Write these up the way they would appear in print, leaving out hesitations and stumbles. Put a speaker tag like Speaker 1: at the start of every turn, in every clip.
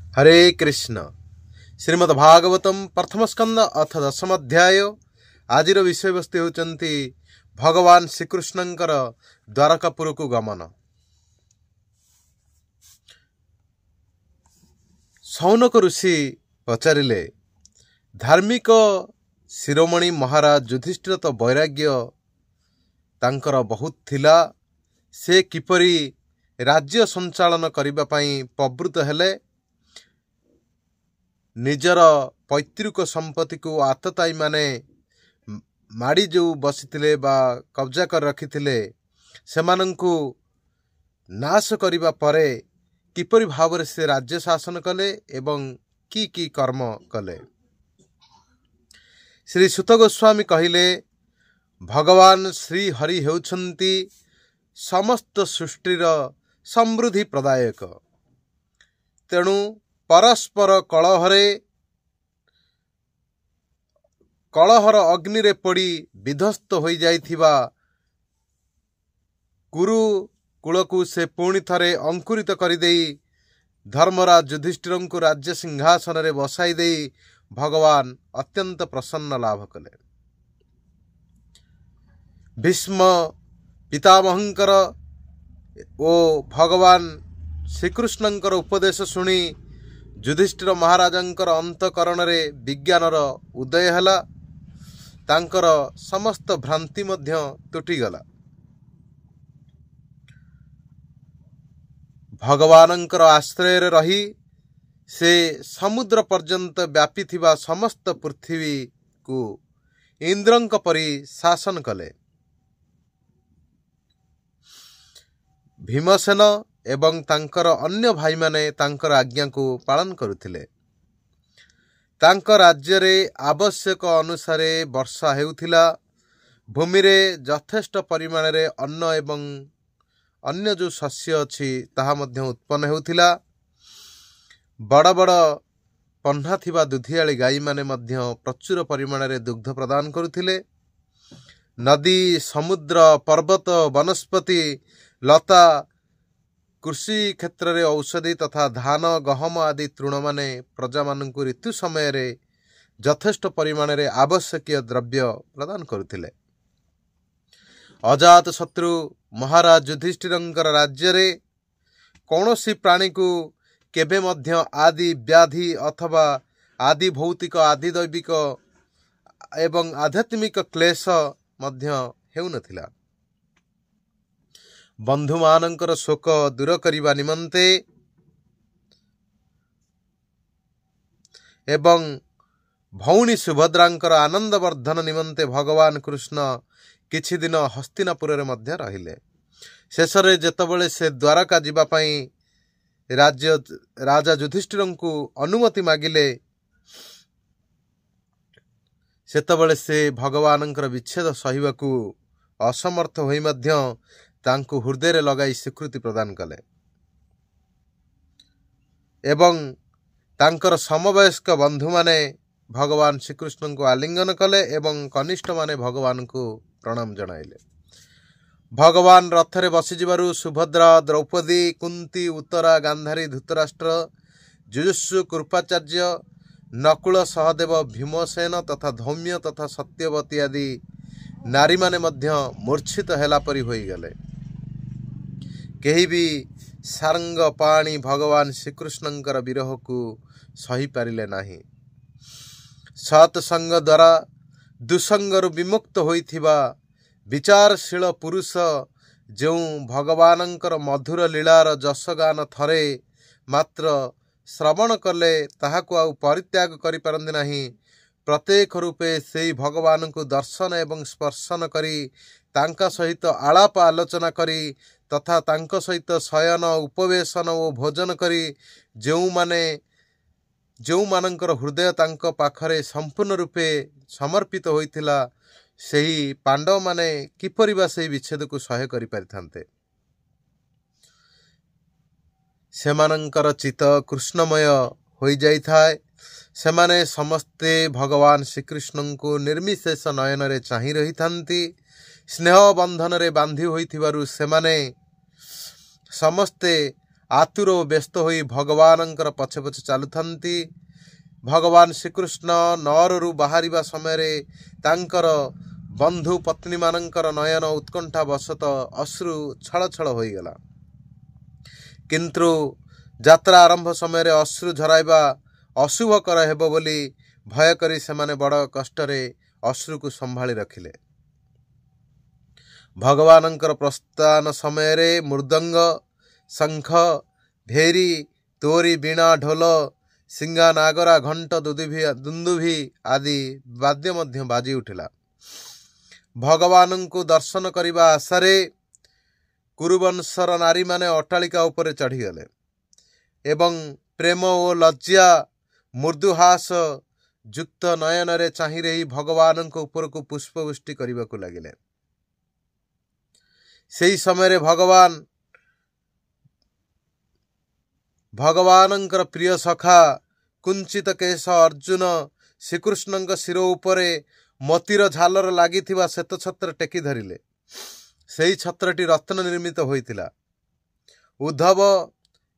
Speaker 1: हरे कृष्ण। श्रीमद् भागवतम प्रथम स्कंद अथ दशम अध्याय। आज विषय वस्तु होचंती भगवान श्रीकृष्णंकर द्वारकापुर को गमन। सौनक ऋषि पचारिले, धार्मिक शिरोमणि महाराज युधिष्ठिर तो वैराग्य तांकर बहुत थिला। से किपरि राज्य संचालन करिबा पई प्रवृत्त हेले। निजर पैतृक संपत्ति को आतताई माने माड़ी जो बसिथिले बा कब्जा कर रखिथिले सेमानंकु नाश करिबा परे किपरि भावरे से राज्य शासन कले एवं की कर्म कले। श्री सुत गोस्वामी कहिले, भगवान श्री हरि हेउछन्ति समस्त सृष्टिर समृद्धि प्रदायक। तेणु परस्पर कलहर अग्नि रे पड़ी विध्वस्त हो जाइथिबा कुरुकुल को से पुणी थरे अंकुरित करिदेई धर्मराज युधिष्ठिर को राज्य सिंहासन रे बसाई देई भगवान अत्यंत प्रसन्न लाभ कले। भीष्म पितामहंकर ओ भगवान श्रीकृष्णंकर उपदेश सुनी युधिष्ठिर महाराजंकर अंतकरण रे विज्ञानर उदय हला। तांकर समस्त भ्रांति मध्य तुटिगला। भगवानंकर आश्रय रे रही से समुद्र पर्यंत व्यापी थिबा समस्त पृथ्वी को इंद्रंक परि शासन कले। भीमसेन एवं तांकर अन्य भाई माने तांकर आज्ञा को पालन करुथिले। तांक राज्य रे आवश्यक अनुसारे वर्षा हेउथिला। भूमि रे यथेष्ट परिमाण रे अन्न एवं अन्य जो शस्य अछि ताहा मध्य उत्पन्न हेउथिला। बड़ बड़ पन्हा थिबा दुधियाली गाई माने मध्य प्रचुर परिमाण रे दुग्ध प्रदान करुथिले। नदी, समुद्र, पर्वत, वनस्पति, लता, कृषि क्षेत्र रे औषधि तथा धान, गहम आदि तृण माने प्रजा मानकु ऋतु समय रे यथेष्ट परिमाण रे आवश्यकीय द्रव्य प्रदान करुथिले। अजात शत्रु महाराज युधिष्ठिरंकर राज्य रे कौनसी प्राणी को केबे मध्य आदि व्याधि अथवा आदि भौतिक, आदि दैविक एवं आध्यात्मिक क्लेश मध्य हेउ नथिला। बंधु मानंकर शोक दूर करिबा निमंते एवं भौणी सुभद्रांकर आनंद वर्धन निमंते भगवान कृष्ण किछि दिन हस्तिनापुर रे मध्य रहिले। शेषरे जेतबेले से द्वारका जिबा पई राजा युधिष्ठिर को अनुमति मागिले सेतबेले से भगवानंकर विच्छेद सहिबाकू असमर्थ होई मध्य तांको हृदय रे लगाई स्वीकृति प्रदान कले एवं तांकर समवयस्क बंधु माने भगवान श्रीकृष्ण को आलिंगन कले एवं कनिष्ठ माने भगवान को प्रणाम जणाइले। भगवान रथरे बसी जिबारु सुभद्रा, द्रौपदी, कुंती, उत्तरा, गांधारी, धृतराष्ट्र, जुजुत्सु, कृपाचार्य, नकुल, सहदेव, भीमसेन तथा धौम्य तथा सत्यवती आदि नारी माने मध्य मूर्छित हेला परि होई गले। केही भी सारंग पाणी भगवान श्रीकृष्णंकर विरह को सही पारिले नाही। सत्संग द्वारा दुसंगरु विमुक्त होइथिबा विचारशील पुरुष जो भगवानंकर मधुर लीलार जसगान थरे मात्र श्रवण कले ताहाको आउ परित्याग करि पारंदे नाही। प्रत्येक रूपे से भगवान को दर्शन एवं स्पर्शन करी तांका सहित आलाप आलोचना करी तथा तांका सहित शयन, उपवेशन और भोजन करी जो मानंकर हृदय तांका पाखरे संपूर्ण रूपे समर्पित होइथिला सेही पांडव माने किपरि बा सेही विच्छेद को सह्य करि परिथान्ते। सेमानंकर चित कृष्णमय होई जाई थाए। सेमाने समस्ते भगवान श्रीकृष्ण को निर्मिशेष नयन रे चाहि रही थांती। स्नेह बंधन रे बांधी होइथिबारु सेमाने समस्ते आतुर और व्यस्त होई भगवानंकर पछे पछे चलुथंती। भगवान श्रीकृष्ण नरु बाहरिबा समय तांकर बंधु पत्नी मानंकर नयन उत्कंठा वशत अश्रु छल छल होईगला। किंतु यात्रा आरंभ समय अश्रु झराइबा अशुभकर हेबो बोली भय करी सेमाने बड़ कष्टरे अश्रु को संभाली रखिले। भगवानंकर प्रस्थान समय मृदंग शंख भेरी तोरी बीणा ढोल सिंगा नागरा घंट दुंदुभि आदि वाद्य मध्य बाजी उठिला। भगवान को दर्शन करने आशारे कुरुवंशर नारी माने अट्टालिका उपरे चढ़ीगले एवं प्रेम और लज्जा मृदुहास युक्त नयन रे चाहि रही भगवान को ऊपर को पुष्पवृष्टि करने को लगिले। सेही समय भगवानंकर प्रिय सखा कुंचित केश अर्जुन श्रीकृष्ण शिरो उपरे मोतीर झालर लगी श्वेत छत्र टेकी धरिले। सेही छत्रटी रत्न निर्मित होइतिला। उद्धव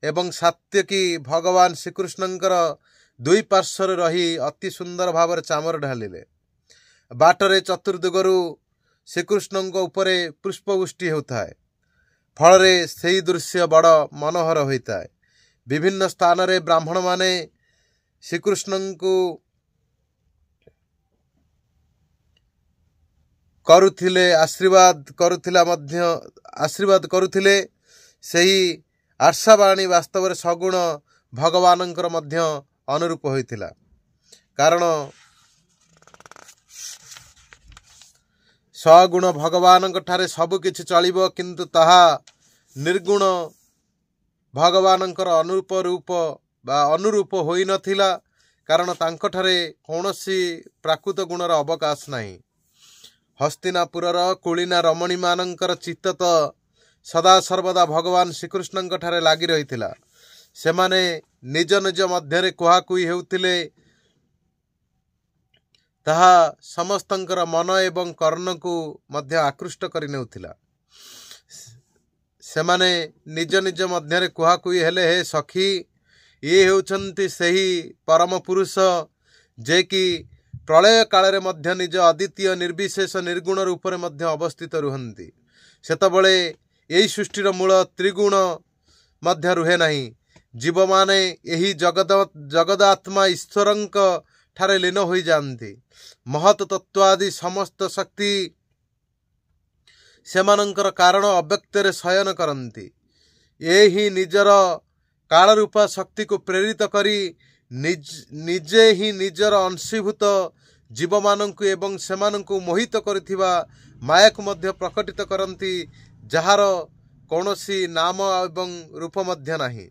Speaker 1: एवं सात्यकी भगवान श्रीकृष्णंकर दुई पार्श्वर रही अति सुंदर भाव चामर ढालिले। बाटरे चतुर्दिगरु श्रीकृष्ण उपरे पुष्पवृष्टि होता है। फल से दृश्य बड़ मनोहर होता है। विभिन्न स्थान रे ब्राह्मण माने श्रीकृष्ण को करुथिले आशीर्वाद करुथिले। सही आशावाणी वास्तव में सगुण भगवानंकर मध्य अनुरूप होइतिला। कारण सगुण भगवान ठारे सब किछि चलिबो किंतु ताहा निर्गुण भगवानंकर अनुरूप होई नथिला। कारण तांको ठारे कौनसी प्राकृत गुणर अवकाश नहीं। हस्तिनापुरर कुलिना रमणी मानंकर चित्त तो सदा सर्वदा भगवान श्रीकृष्ण ठारे लागी रहिथिला। सेमाने निज निज मध्यरे कुहाकुई हेउथिले। ताहा समस्तंकर मन एवं कर्ण को मध्य आकृष्ट करि नेउथिला। सेमाने निज निज मध्यरे कुहाकुई हेले, हे सखी ये हेउछंती सही परम पुरुष जे कि प्रलय काल मध्य निज अद्वितीय निर्विशेष निर्गुण रूप में मध्य अवस्थित रुहंती। सेतबळे यही सृष्टिर मूल त्रिगुण मध्य रुहे नहीं। जीव माने यही जगदात्मा ईश्वरंक ठारे लीन होई जानती। महत तत्वादि समस्त शक्ति सेमानंकर कारण अव्यक्त रे शयन करंती। यही निजर काल रूपा शक्ति को प्रेरित करी निजे ही निजर अंशीभूत जीव मानंकु एवं सेमानंकु मोहित करिथिबा माया को मध्य प्रकटित करंती, जहार कौनसी नाम एवं रूप मध्य नहीं।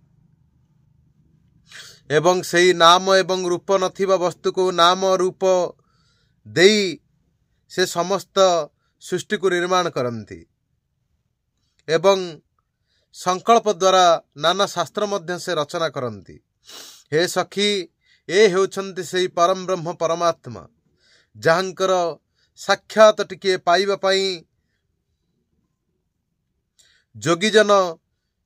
Speaker 1: एवं सेही नाम एवं रूप नथिबा वस्तु को नाम रूप देई से समस्त सृष्टि को निर्माण करंती एवं संकल्प द्वारा नाना शास्त्र मध्य से रचना करंती। हे सखी ए हेउछंती सेही परम ब्रह्म परमात्मा, जहांकर साक्षात टिके पाइबा पाई जोगीजन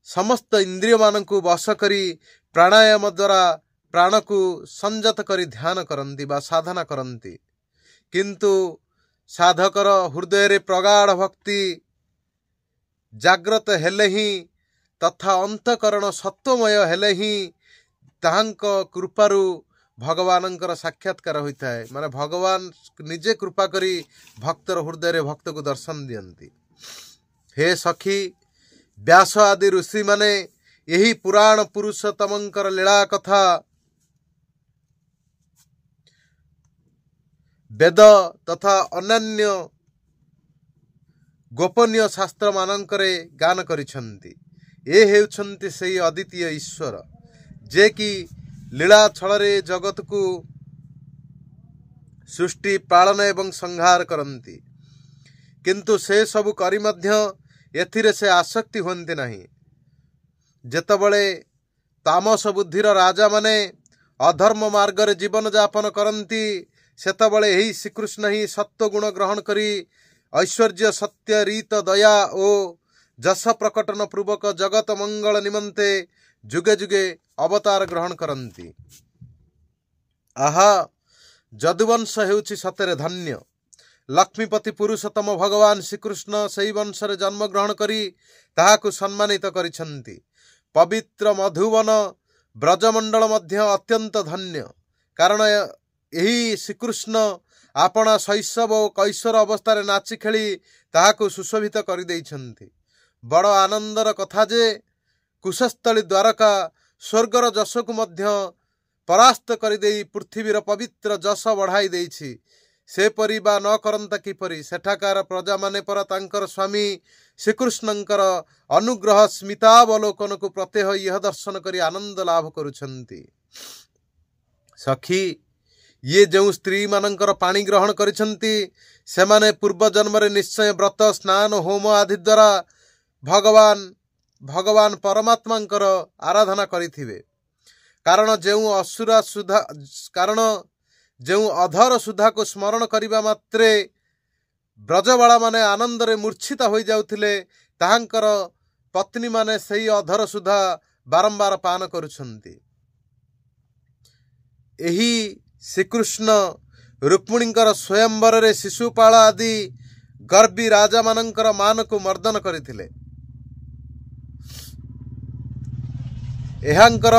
Speaker 1: समस्त इंद्रिय मानकु वश करी प्राणायाम द्वारा प्राण को संयत करी ध्यान करंती बा साधना करंती। किंतु साधकर हृदय रे प्रगाढ़ भक्ति जाग्रत हेले ही तथा अंतकरण सत्वमय हेले ही ताहांक कृपारु भगवानंकर साक्षात्कार होता है। माने भगवान निजे कृपा करी भक्तर हृदय रे भक्त को दर्शन दियंती। हे सखी व्यास आदि ऋषि माने यही पुराण पुरुषोत्तमंकर लीला कथा वेद तथा अन्य गोपनीय शास्त्र मानंकरे गान करिछंती। ए हेउछंती सेही अद्वितीय ईश्वर जे कि लीला छଳରେ जगत को सृष्टि पालन एवं संहार करंती। किंतु से सब करी मध्य एथिरे से आसक्ति होंती नहीं। जेतबळे तामस बुद्धिर राजा माने अधर्म मार्ग रे जीवन यापन करंती, सेतबळे एही श्रीकृष्ण ही सत्व गुण ग्रहण करी ऐश्वर्य सत्य रीत दया ओ जस प्रकटन पूर्वक जगत मंगल निमंते जुगे जुगे अवतार ग्रहण करती। आहा जदुवंश हेउछि सतेरे धन्य। लक्ष्मीपति पुरुषोत्तम भगवान श्रीकृष्ण सही वंश रे जन्म ग्रहण करी ताहाकु सम्मानित करिछन्ति। पवित्र मधुवन ब्रजमंडल मध्य अत्यंत धन्य, कारण यही श्रीकृष्ण आपणा शैशव और कैशोर अवस्था रे नाची खेली ताहाकु सुशोभित करि दैछन्ति। बड़ आनंदर कथा जे कुशस्थली द्वारका स्वर्गर जश को मध्य परास्त कर पृथ्वीर पवित्र जश बढ़ाई देछि। से परि बा न करंता किपरि सेठाकार प्रजा माने पर तांकर स्वामी श्रीकृष्णंकर अनुग्रह स्मितावलोकन को प्रत्यह यह दर्शन करी आनंद लाभ करुछन्ति। सखी ये जो स्त्री मानकर पानी ग्रहण करिछन्ति सेमाने पूर्व जन्म रे निश्चय व्रत स्नान होम आदि द्वारा भगवान परमात्मांकर आराधना करिथिबे। कारण जो अधर सुधा को स्मरण करिबा मात्रे ब्रजबाला माने आनंद रे मूर्छित हो जाउथिले, ताहांकर पत्नी माने सही अधर सुधा बारंबार पान करुछन्ति। एही श्रीकृष्ण रुक्मिणींकर स्वयंवर रे शिशुपाल आदि गर्भी राजा मानंकर मान को मर्दन करिथिले। एहांकर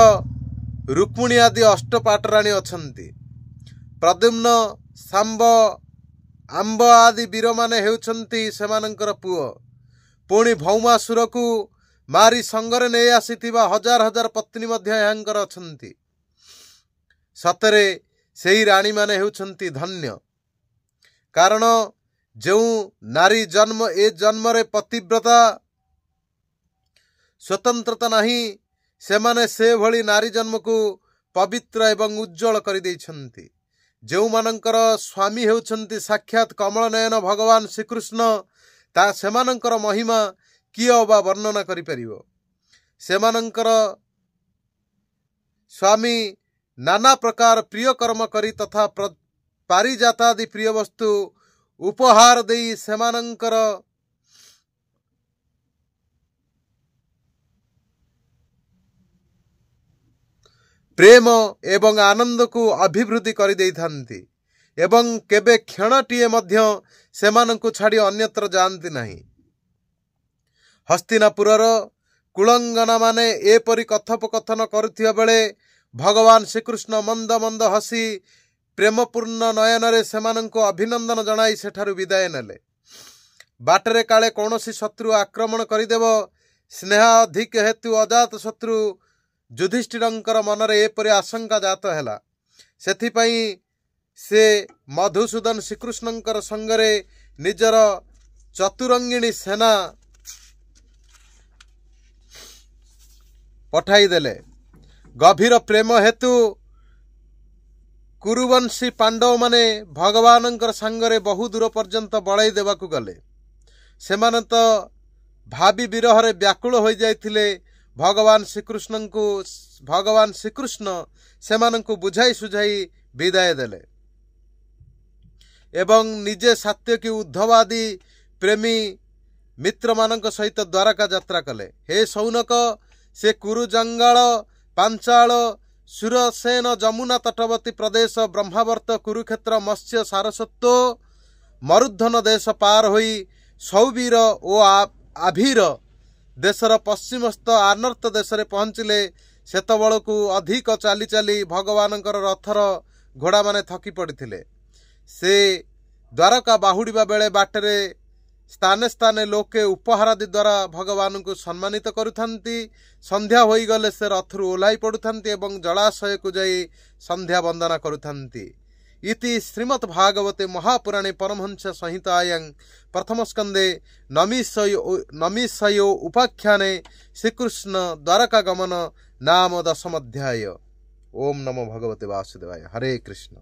Speaker 1: रुक्मिणी आदि अष्टपाटराणी अछन्ति। प्रद्युम्न सांब आंब आदि वीर माने हेउछन्ति सेमानंकर पुओ। पुणी भौमासुर को मारी संगरे नै आसीथिबा हजार हजार पत्नी मध्य एहांकर अछन्ति। सतरे सेही राणी माने हेउछन्ति धन्य, कारण जो नारी जन्म ए जन्म रे पतिव्रता स्वतंत्रता नहीं, सेमाने से भली नारी जन्म को पवित्र एवं उज्जवल कर दैछन्ति। जो मानंकर स्वामी हेउछन्ति साक्षात कमल नयन भगवान श्रीकृष्ण, ता सेमानंकर महिमा किए बा वर्णना करि परिबो। सेमानंकर स्वामी नाना प्रकार प्रिय कर्म करी तथा पारिजातादि प्रिय वस्तु उपहार देई सेमानंकर प्रेम एवं आनंद को अभिवृद्धि करि दैथान्ति एवं केबे क्षणटीए मध्य सेमानंकु छाड़ी अन्यत्र जानती नहीं। हस्तिनापुरर कुलंगना माने एपरि कथोपकथन करुथिबा बेले भगवान श्रीकृष्ण मंद मंद हसी प्रेमपूर्ण नयन रे सेमानंकु अभिनंदन जणाई सेठारु विदाय नेले। बाटरे काले कौनसी शत्रु आक्रमण करिदेव स्नेह अधिक हेतु अजात शत्रु युधिष्ठिरंकर मनरे एपरि आशंका जात हैला। सेथिपई से मधुसूदन श्रीकृष्णंकर संगरे निजर चतुरंगिणी सेना पठाई देले। गभीर प्रेम हेतु कुरुवंशी पांडव माने भगवानंकर संगरे बहु दूर पर्यंत बड़ाई देवाकू गले। सेमाने तो भावी विरहरे व्याकुल हो जाइथिले। भगवान श्रीकृष्ण सेमानंकु बुझाई सुझाई विदाय देले एवं निजे सात्यकी उद्धवादी प्रेमी मित्र मानक सहित द्वारका यात्रा कले। हे सौनक, से कुरु जंगाल पांचाल सुरसेन जमुना तटवर्ती प्रदेश ब्रह्मावर्त कुरुक्षेत्र मत्स्य सारस्वत मरुद्धन देश पार होई सौवीर ओ आभीर देशर पश्चिमस्थ आनर्त देश रे पहुंचले। सेतबळकु अधिक चाली चाली भगवानंकर रथर घोड़ा माने थकी पड़िथिले। से द्वारका बाहुड़ीबा बेले बाटरे स्थाने स्थाने लोके उपहारादि द्वारा भगवान को सम्मानित करुथांती। संध्या होई गले से रथरु ओह्लाई पड़ुथांती एवं जलाशय को जाई संध्या वंदना करुथांती। इति श्रीमद् भागवते महापुराणे परमहंस संहितायां प्रथम स्कंदे नमिषयो उपाख्याने श्रीकृष्ण द्वारका गमन नाम 10 अध्याय। ओम नमो भगवते वासुदेवाय। हरे कृष्ण।